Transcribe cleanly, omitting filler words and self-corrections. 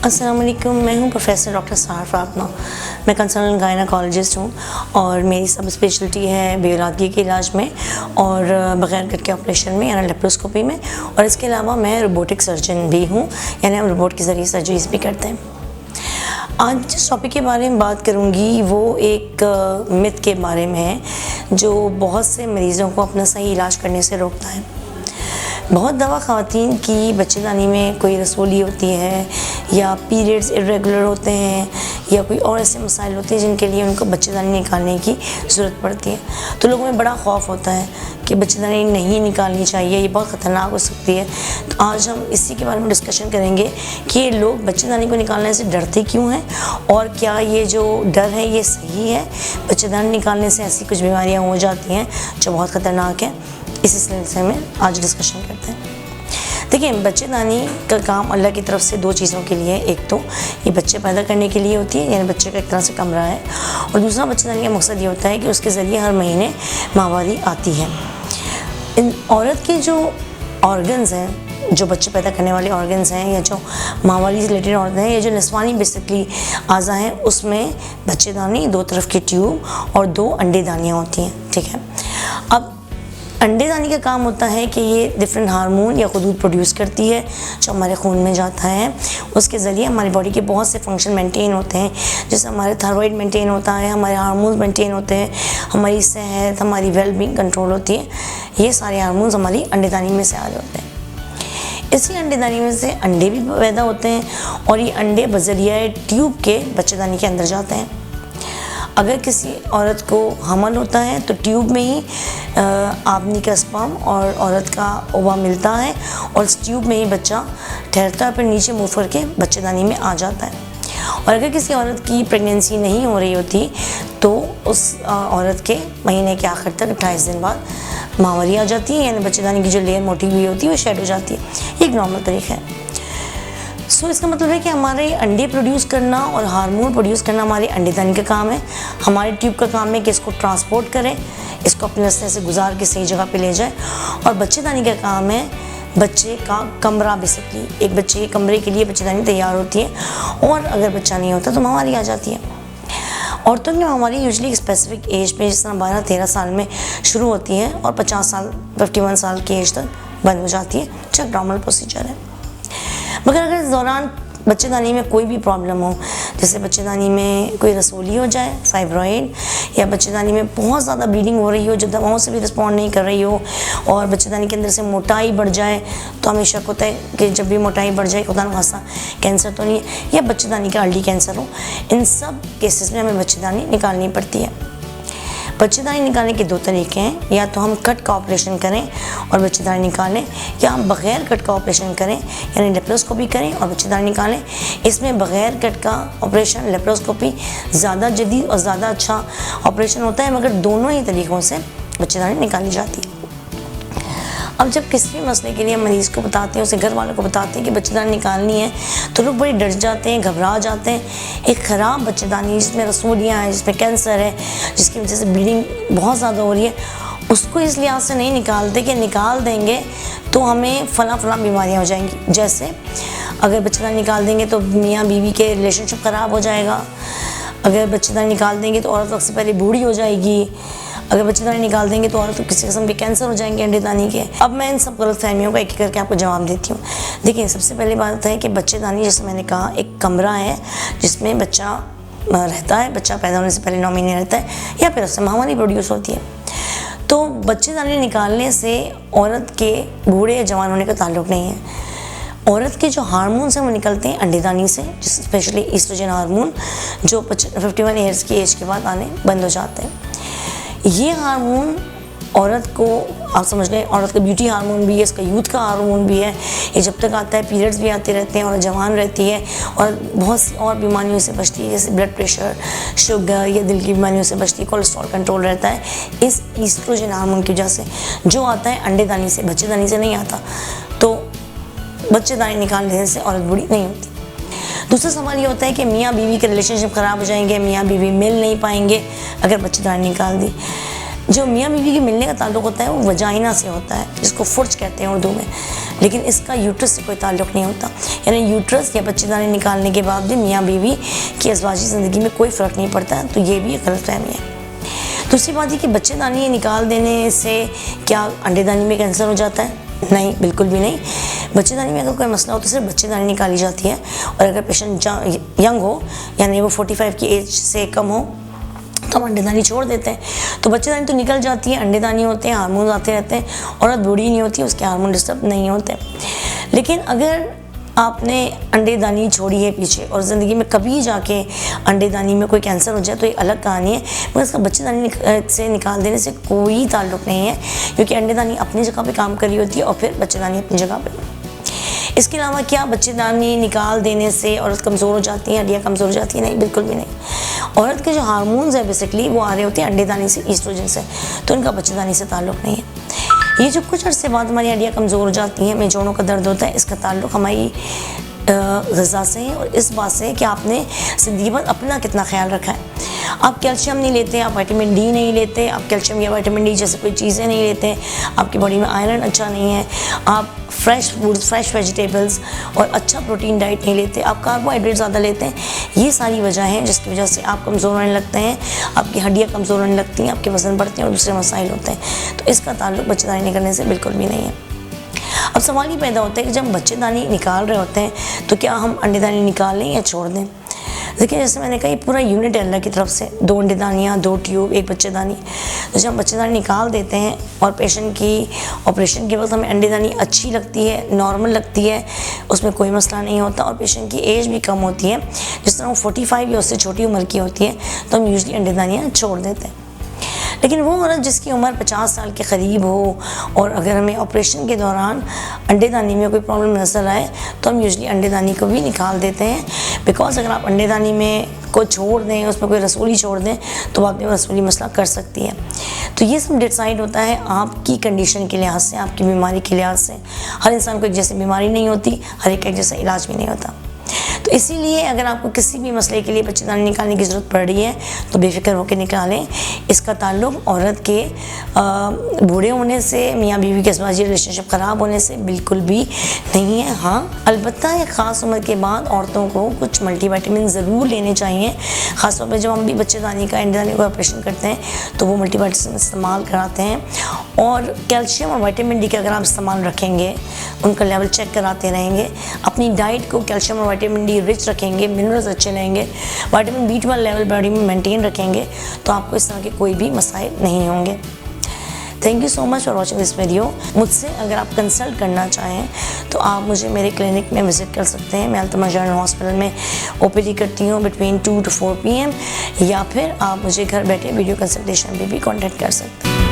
अस्सलाम वालेकुम, मैं हूं प्रोफेसर डॉक्टर साहर फातिमा। मैं कंसल्टेंट गायनेकोलॉजिस्ट हूं और मेरी सब स्पेशलिटी है बेऔलादगी के इलाज में और बग़ैर कट के ऑपरेशन में यानी लेप्रोस्कोपी में। और इसके अलावा मैं रोबोटिक सर्जन भी हूं, यानी हम रोबोट के ज़रिए सर्जरीज भी करते हैं। आज जिस टॉपिक के बारे में बात करूंगी वो एक मिथ के बारे में है जो बहुत से मरीज़ों को अपना सही इलाज करने से रोकता है। बहुत दफ़ा ख़वातीन की बच्चेदानी में कोई रसोली होती है या पीरियड्स इरेगुलर होते हैं या कोई और ऐसे मसाइल होते हैं जिनके लिए उनको बच्चेदानी निकालने की ज़रूरत पड़ती है। तो लोगों में बड़ा खौफ होता है कि बच्चेदानी नहीं निकालनी चाहिए, ये बहुत ख़तरनाक हो सकती है। तो आज हम इसी के बारे में डिस्कशन करेंगे कि ये लोग बच्चेदानी को निकालने से डरते क्यों हैं और क्या ये जो डर है ये सही है। बच्चेदानी निकालने से ऐसी कुछ बीमारियाँ हो जाती हैं जो बहुत ख़तरनाक हैं। इसी सिलसिले में आज डिस्कशन करते हैं। देखिए, बच्चेदानी का काम अल्लाह की तरफ से दो चीज़ों के लिए, एक तो ये बच्चे पैदा करने के लिए होती है, यानी बच्चे का एक तरह से कमरा है, और दूसरा बच्चेदानी का मकसद ये होता है कि उसके ज़रिए हर महीने माहवारी आती है। इन औरत के जो ऑर्गन्स हैं, जो बच्चे पैदा करने वाले ऑर्गन्स हैं या जो माहवारी से रिलेटेड ऑर्गन हैं या जो निस्वानी बेसिकली आज़ा हैं, उसमें बच्चेदानी, दो तरफ की ट्यूब और दो अंडेदानियाँ होती हैं। ठीक है, अब अंडेदानी का काम होता है कि ये डिफरेंट हार्मोन या खुदूद प्रोड्यूस करती है जो हमारे खून में जाता है। उसके ज़रिए हमारी बॉडी के बहुत से फंक्शन मेंटेन होते हैं, जैसे हमारे थायराइड मेंटेन होता है, हमारे हार्मोन्स मेंटेन होते हैं, हमारी सेहत, हमारी वेलबींग कंट्रोल होती है। ये सारे हार्मोन्स हमारी अंडेदानी में से आ रहे होते हैं। इसी अंडेदानी में से अंडे भी पैदा होते हैं और ये अंडे बज़रिया ट्यूब के बच्चेदानी के अंदर जाते हैं। अगर किसी औरत को हमल होता है तो ट्यूब में ही आदमी का स्पर्म और औरत का ओवा मिलता है और इस ट्यूब में ही बच्चा ठहरता है, फिर नीचे मुँह करके बच्चेदानी में आ जाता है। और अगर किसी औरत की प्रेगनेंसी नहीं हो रही होती तो उस औरत के महीने के आखिर तक 28 दिन बाद माहवारी आ जाती है, यानी बच्चेदानी की जो लेयर मोटी हुई होती है वो शेड हो जाती है। ये एक नॉर्मल तरीका है। सो इसका मतलब है कि हमारे अंडे प्रोड्यूस करना और हार्मोन प्रोड्यूस करना हमारे अंडेदानी का काम है। हमारे ट्यूब का काम है कि इसको ट्रांसपोर्ट करें, इसको अपने रास्ते से गुजार के सही जगह पे ले जाए। और बच्चेदानी का काम है बच्चे का कमरा, बेसिकली एक बच्चे के कमरे के लिए बच्चेदानी तैयार होती है और अगर बच्चा नहीं होता तो माहवारी आ जाती है। औरतों की माहवारी यूजली एक स्पेसिफिक एज पे, जिस तरह 12-13 साल में शुरू होती है और 50 साल 51 साल की एज तक बंद हो जाती है, जो नॉर्मल प्रोसीजर है। मगर अगर इस दौरान बच्चेदानी में कोई भी प्रॉब्लम हो, जैसे बच्चेदानी में कोई रसोली हो जाए, फाइब्रॉइड, या बच्चेदानी में बहुत ज़्यादा ब्लीडिंग हो रही हो जो दवाओं से भी रिस्पॉन्ड नहीं कर रही हो, और बच्चेदानी के अंदर से मोटाई बढ़ जाए, तो हमें शक होता है कि जब भी मोटाई बढ़ जाए खुदा न खास्ता कैंसर तो नहीं है या बच्चेदानी का अर्ली कैंसर हो। इन सब केसेस में हमें बच्चेदानी निकालनी पड़ती है। बच्चेदानी निकालने के दो तरीके हैं, या तो हम कट का ऑपरेशन करें और बच्चेदानी निकालें, या हम बग़ैर कट का ऑपरेशन करें यानी लेप्रोस्कोपी करें और बच्चेदानी निकालें। इसमें बग़ैर कट का ऑपरेशन, लेप्रोस्कोपी, ज़्यादा जदीद और ज़्यादा अच्छा ऑपरेशन होता है, मगर दोनों ही तरीक़ों से बच्चेदानी निकाली जाती है। अब जब किसी भी मसले के लिए मरीज़ को बताते हैं, उसे घर वालों को बताते हैं कि बच्चेदानी निकालनी है, तो लोग बड़े डर जाते हैं, घबरा जाते हैं। एक ख़राब बच्चेदानी जिसमें रसूलियाँ हैं, जिसमें कैंसर है, जिसकी वजह से ब्लीडिंग बहुत ज़्यादा हो रही है, उसको इस लिहाज से नहीं निकालते कि निकाल देंगे तो हमें फ़ला बीमारियाँ हो जाएंगी। जैसे अगर बच्चेदानी निकाल देंगे तो मियाँ बीवी के रिलेशनशिप ख़राब हो जाएगा, अगर बच्चेदानी निकाल देंगे तो औरत वक्त से पहले बूढ़ी हो जाएगी, अगर बच्चेदानी निकाल देंगे तो औरत को किसी किस्म के कैंसर हो जाएंगे अंडेदानी के। अब मैं इन सब गलतफहमियों का एक एक करके आपको जवाब देती हूँ। देखिए, सबसे पहली बात है कि बच्चेदानी, जैसे मैंने कहा, एक कमरा है जिसमें बच्चा रहता है, बच्चा पैदा होने से पहले 9 महीने रहता है या फिर उससे माहवारी प्रोड्यूस होती है। तो बच्चेदानी निकालने से औरत के बूढ़े या जवान होने का ताल्लुक़ नहीं है। औरत के जो हार्मोन्स हैं वो निकलते हैं अंडेदानी से, स्पेशली ईस्ट्रोजन हार्मोन, जो 51 ईयर्स की एज के बाद आने बंद हो जाते हैं। ये हार्मोन औरत को, आप समझ लें, औरत का ब्यूटी हार्मोन भी है, इसका यूथ का हार्मोन भी है। ये जब तक आता है पीरियड्स भी आते रहते हैं और जवान रहती है और बहुत सी और बीमारियों से बचती है, जैसे ब्लड प्रेशर, शुगर या दिल की बीमारियों से बचती है, कोलेस्ट्रॉल कंट्रोल रहता है इस ईस्ट्रोजन हार्मोन की वजह से, जो आता है अंडेदानी से, बच्चेदानी से नहीं आता। तो बच्चेदानी निकाल देने से औरत बूढ़ी नहीं होती। दूसरा सवाल ये होता है कि मियाँ बीवी के रिलेशनशिप ख़राब हो जाएंगे, मियाँ बीवी मिल नहीं पाएंगे अगर बच्चेदानी निकाल दी। जो मियाँ बीवी के मिलने का ताल्लुक़ होता है वो वजाइना से होता है, जिसको फुर्ज कहते हैं उर्दू में। लेकिन इसका यूट्रस से कोई ताल्लुक़ नहीं होता। यानी यूट्रस या बच्चेदानी निकालने के बाद भी मियाँ बीवी की अज़वाजी ज़िंदगी में कोई फ़र्क नहीं पड़ता, तो ये भी गलतफ़हमी है। दूसरी बात है कि बच्चेदानी निकाल देने से क्या अंडेदानी में कैंसर हो जाता है? नहीं, बिल्कुल भी नहीं। बच्चेदानी में अगर कोई मसला हो तो सिर्फ बच्चेदानी निकाली जाती है, और अगर पेशेंट यंग हो यानी वो 45 की एज से कम हो तो हम अंडेदानी छोड़ देते हैं। तो बच्चेदानी तो निकल जाती है, अंडेदानी होते हैं, हार्मोन आते रहते हैं, औरत बूढ़ी नहीं होती, उसके हार्मोन डिस्टर्ब नहीं होते। लेकिन अगर आपने अंडेदानी छोड़ी है पीछे और ज़िंदगी में कभी जाके अंडेदानी में कोई कैंसर हो जाए तो ये अलग कहानी है, मगर इसका बच्चेदानी से निकाल देने से कोई ताल्लुक़ नहीं है, क्योंकि अंडेदानी अपनी जगह पे काम कर रही होती है और फिर बच्चेदानी अपनी जगह पे। इसके अलावा क्या बच्चेदानी निकाल देने से औरत कमज़ोर हो जाती है, हड्डियाँ कमज़ोर हो जाती है? नहीं, बिल्कुल भी नहीं। औरत के जो हार्मोन्स हैं बेसिकली वो आ रहे होते हैं अंडेदानी से, ईस्ट्रोजन से, तो इनका बच्चेदानी से ताल्लुक़ नहीं है। ये जो कुछ अर्से बाद हमारी हड्डियाँ कमज़ोर हो जाती हैं, हमें जोड़ों का दर्द होता है, इसका ताल्लुक़ हमारी ग़िज़ा से है और इस बात से है कि आपने ज़िंदगी भर अपना कितना ख्याल रखा है। आप कैल्शियम नहीं लेते, आप विटामिन डी नहीं लेते, आप कैल्शियम या विटामिन डी जैसे कोई चीज़ें नहीं लेते, आपकी बॉडी में आयरन अच्छा नहीं है, आप फ्रेश फूड्स, फ्रेश वेजिटेबल्स और अच्छा प्रोटीन डाइट नहीं लेते, आप कार्बोहाइड्रेट ज़्यादा लेते हैं। ये सारी वजह हैं जिसकी वजह से आप कमज़ोर होने लगते हैं, आपकी हड्डियाँ कमज़ोर होने लगती हैं, आपके वज़न बढ़ते हैं और दूसरे मसाइल होते हैं। तो इसका ताल्लुक़ बच्चेदानी निकलने से बिल्कुल भी नहीं है। अब सवाल ये पैदा होता है कि जब हम बच्चेदानी निकाल रहे होते हैं तो क्या हम अंडेदानी निकाल लें या छोड़ दें? देखिए, जैसे मैंने कहा, पूरा यूनिट है अल्लाह की तरफ से, 2 अंडेदानियाँ, 2 ट्यूब, 1 बच्चेदानी। तो जब हम बच्चेदानी निकाल देते हैं और पेशेंट की ऑपरेशन के वक्त हमें अंडेदानी अच्छी लगती है, नॉर्मल लगती है, उसमें कोई मसला नहीं होता और पेशेंट की एज भी कम होती है, जिस तरह वो 45 या उससे छोटी उम्र की होती है, तो हम यूजली अंडेदानियाँ छोड़ देते हैं। लेकिन वो औरत जिसकी उम्र 50 साल के करीब हो और अगर हमें ऑपरेशन के दौरान अंडेदानी में कोई प्रॉब्लम नज़र आए तो हम यूजली अंडेदानी को भी निकाल देते हैं। बिकॉज अगर आप अंडेदानी में को छोड़ दें, उसमें कोई रसूली छोड़ दें, तो बाद में रसूली मसला कर सकती है। तो ये सब डिसाइड होता है आपकी कंडीशन के लिहाज से, आपकी बीमारी के लिहाज से। हर इंसान को एक जैसी बीमारी नहीं होती, हर एक जैसा इलाज भी नहीं होता। तो इसीलिए अगर आपको किसी भी मसले के लिए बच्चेदानी निकालने की ज़रूरत पड़ रही है तो बेफिक्र होकर निकालें। इसका ताल्लुक़ औरत के बूढ़े होने से, मियाँ बीवी के अज़वाजी रिलेशनशिप ख़राब होने से बिल्कुल भी नहीं है। हाँ, अलबत्ता एक ख़ास उम्र के बाद औरतों को कुछ मल्टीविटामिन ज़रूर लेने चाहिए। ख़ासतौर पर जब हम भी बच्चेदानी का, अंडेदानी का ऑपरेशन करते हैं तो वो मल्टीविटामिन इस्तेमाल कराते हैं। और कैल्शियम और विटामिन डी का अगर आप इस्तेमाल रखेंगे, उनका लेवल चेक कराते रहेंगे, अपनी डाइट को कैल्शियम और विटामिन डी रिच रखेंगे, मिनरल्स अच्छे लेंगे, विटामिन B12 लेवल बॉडी में मेंटेन रखेंगे, तो आपको इस तरह के कोई भी मसाइल नहीं होंगे। Thank you so much for watching this video. मुझसे अगर आप कंसल्ट करना चाहें तो आप मुझे मेरे क्लिनिक में विज़िट कर सकते हैं। मैं अल्तमश जनरल हॉस्पिटल में OPD करती हूँ बिटवीन 2 to 4 PM, या फिर आप मुझे घर बैठे वीडियो कंसल्टेशन पे भी कॉन्टैक्ट कर सकते हैं।